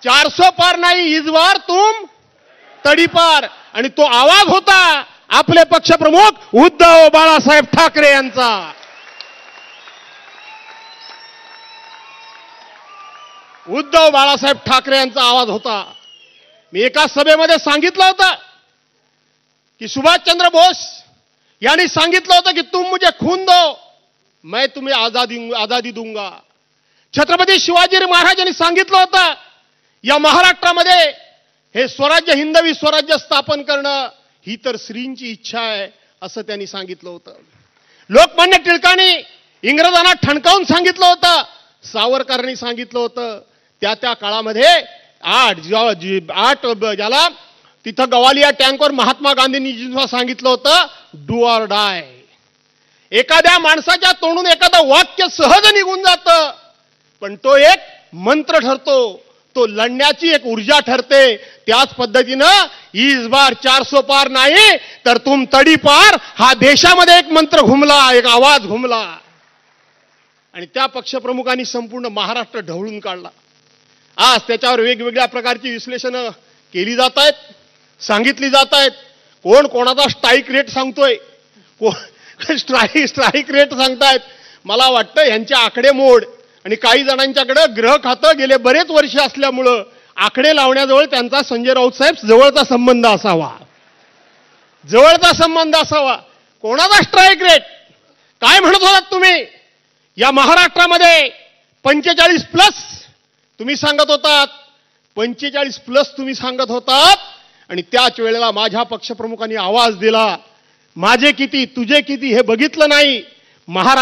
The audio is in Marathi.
400 पार नाही, इस बार तुम तडीपार. आणि तो आवाज होता आपले पक्षप्रमुख उद्धव बाळासाहेब ठाकरे यांचा. उद्धव बाळासाहेब ठाकरे यांचा आवाज होता. मी एका सभेमध्ये सांगितलं होतं की सुभाषचंद्र बोस यांनी सांगितलं होतं की तुम मुझे खून दो मैं तुम्हें आजादी दूंगा. छत्रपती शिवाजी महाराजांनी सांगितलं होतं या महाराष्ट्रामध्ये हे स्वराज्य हिंदवी स्वराज्य स्थापन करणं ही तर श्रींची इच्छा आहे असं त्यांनी सांगितलं होतं. लोकमान्य टिळकांनी इंग्रजांना ठणकावून सांगितलं होतं. सावरकरांनी सांगितलं होतं. त्या काळामध्ये आठ ज्याला तिथं गवालिया टँकवर महात्मा गांधींनी सांगितलं होतं डू ऑर डाय. एखाद्या माणसाच्या तोंडून एखादं वाक्य सहज निघून जातं पण तो एक मंत्र ठरतो, तो लढण्याची एक ऊर्जा ठरते. त्याच पद्धतीनं इस बार 400 पार नाही तर तुम तडी पार हा देशामध्ये एक मंत्र घुमला, एक आवाज घुमला आणि त्या पक्षप्रमुखांनी संपूर्ण महाराष्ट्र ढवळून काढला. आज त्याच्यावर वेगवेगळ्या प्रकारची विश्लेषणं केली जात आहेत, सांगितली जात आहेत. कोण कोणाचा स्ट्राईक रेट सांगतोय, स्ट्राईक रेट सांगतायत. मला वाटतं यांच्या आकडेमोड आणि काही जणांच्याकडे ग्रह खातं गेले बरेच वर्ष असल्यामुळं आकडे लावण्याजवळ त्यांचा संजय राऊत साहेब जवळचा संबंध असावा, जवळचा संबंध असावा. कोणाचा स्ट्राईक रेट काय म्हणत होतात तुम्ही? या महाराष्ट्रामध्ये 45+ तुम्ही सांगत होतात, 45+ तुम्ही सांगत होतात आणि त्याच वेळेला माझ्या पक्षप्रमुखांनी आवाज दिला माझे किती तुझे किती हे बघितलं नाही. महाराष्ट्र